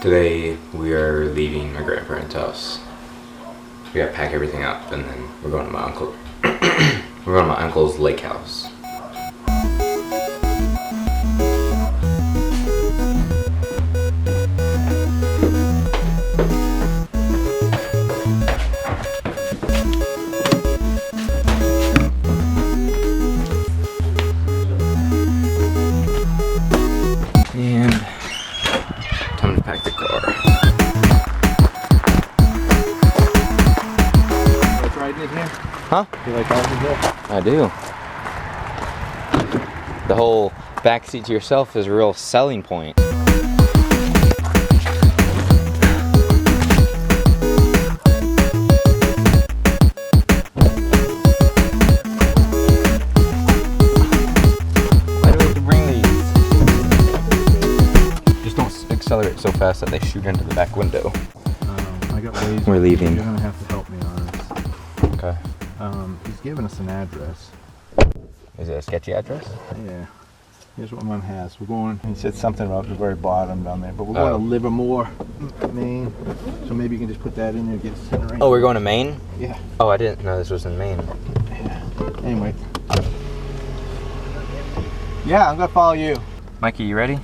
Today we are leaving my grandparents' house. We gotta pack everything up and then we're going to my uncle. We're going to my uncle's lake house. And time to pack the car. You like riding in here? Huh? You like riding in here? I do. The whole backseat to yourself is a real selling point. Why do we have to bring these? Just don't accelerate so fast that they shoot into the back window. I got ways. We're leaving. You're gonna have to help me on this. Okay. He's given us an address. Is it a sketchy address? Yeah. Here's what Mom has. We're going. He said something about the very bottom down there, but we're going to Livermore, Maine. So maybe you can just put that in there and get it set right. Oh, we're going to Maine? Yeah. Oh, I didn't know this was in Maine. Yeah. Anyway. Yeah, I'm gonna follow you. Mikey, you ready?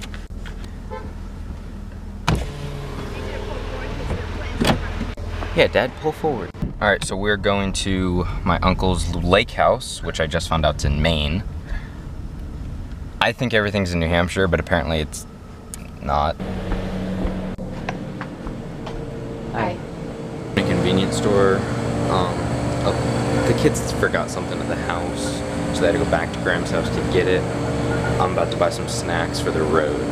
Yeah, Dad, pull forward. All right, so we're going to my uncle's lake house, which I just found out's in Maine. I think everything's in New Hampshire, but apparently it's not. Hi. A convenience store. The kids forgot something at the house, so they had to go back to Graham's house to get it. I'm about to buy some snacks for the road.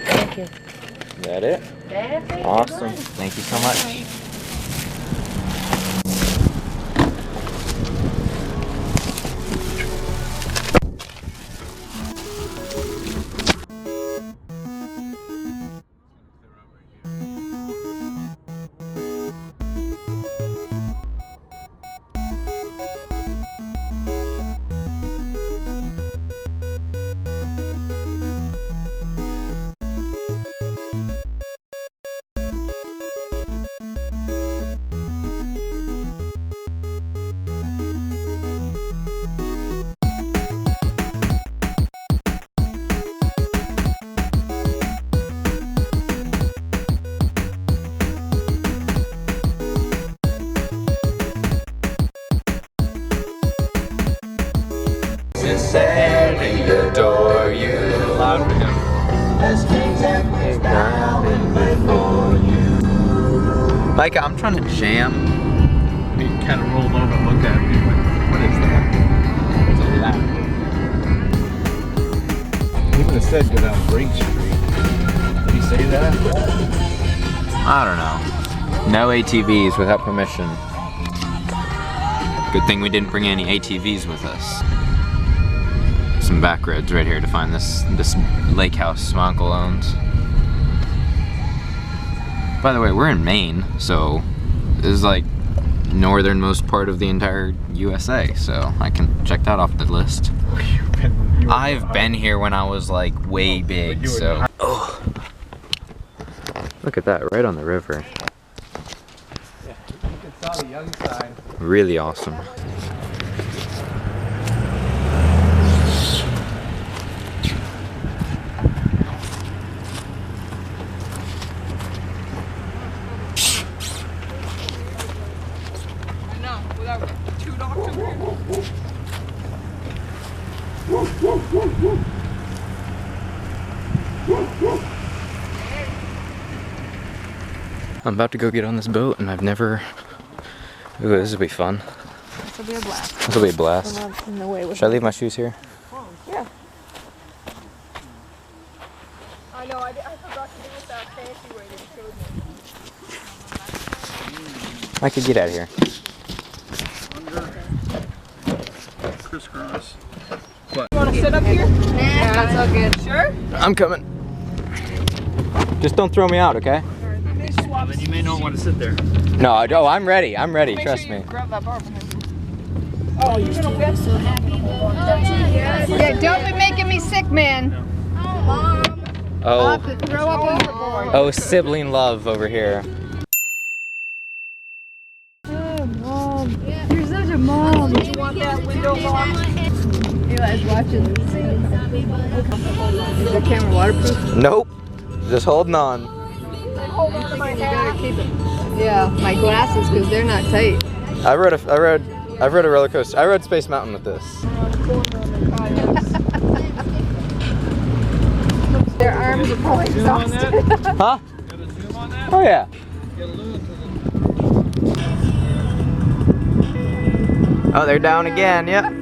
Thank you. Is that it? That's it. Awesome. Thank you so much. Sincerely adore you. Loud for him. Micah, I'm trying to jam. He kind of rolled over and looked at me. What is that? It's a ladder. He would have said go down Briggs Street. Did he say that? I don't know. No ATVs without permission. Good thing we didn't bring any ATVs with us. Some back roads right here to find this lake house my uncle owns. By the way, we're in Maine, so this is like northernmost part of the entire USA, so I can check that off the list. I've been here when I was like way big, so. Oh. Look at that, right on the river. Yeah, you can saw the young side. Really awesome. I'm about to go get on this boat, and I've never. Ooh, this will be fun. This will be a blast. This will be a blast. I'm not in the way with Should I leave my shoes here? Yeah. I know. I forgot to do it that fancy way that you showed me. I could get out of here. Crisscross. You want to sit up here? Yeah, that's all good. Sure? I'm coming. Just don't throw me out, okay? Then you may not want to sit there. No, I'm ready. I'm ready. Make Trust sure you me. grab that bar from him. Oh, you're gonna whip? So happy. Yeah, don't be making me sick, man. Oh, Mom. Oh, to throw up overboard. oh, sibling love over here. Oh, Mom. You're such a mom. You want that window locked? Eli's watching. Is the camera waterproof? Nope. Just holding on. Hold on to my hat. Keep it. Yeah, my glasses, because they're not tight. I rode a roller coaster. I rode Space Mountain with this. Their arms are probably exhausted. Huh? Oh yeah. Oh, they're down again. Yep.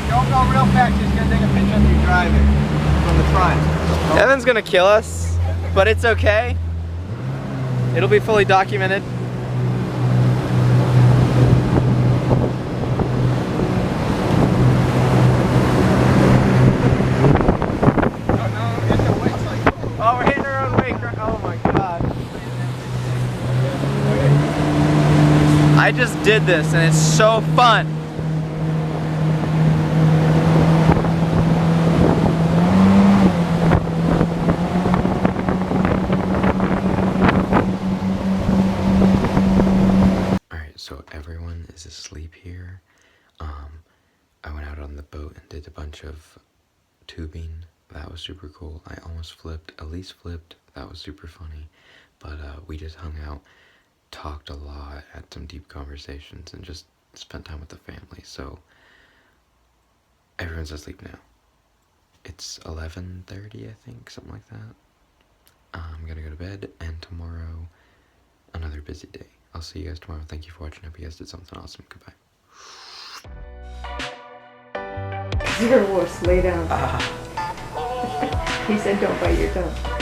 Don't go real fast, just gonna take a picture of you driving from the front. Evan's gonna kill us, but it's okay. It'll be fully documented. Oh, we're hitting our own wake. Oh my god. I just did this and it's so fun. Alright, so everyone is asleep here. I went out on the boat and did a bunch of tubing. That was super cool. I almost flipped, Elise flipped. That was super funny. But we just hung out, talked a lot, had some deep conversations, and just spent time with the family. So everyone's asleep now. It's 11:30, I think, something like that. I'm gonna go to bed, and tomorrow, another busy day. I'll see you guys tomorrow. Thank you for watching. Hope you guys did something awesome. Goodbye. You're a wuss. Lay down. He said don't bite your tongue.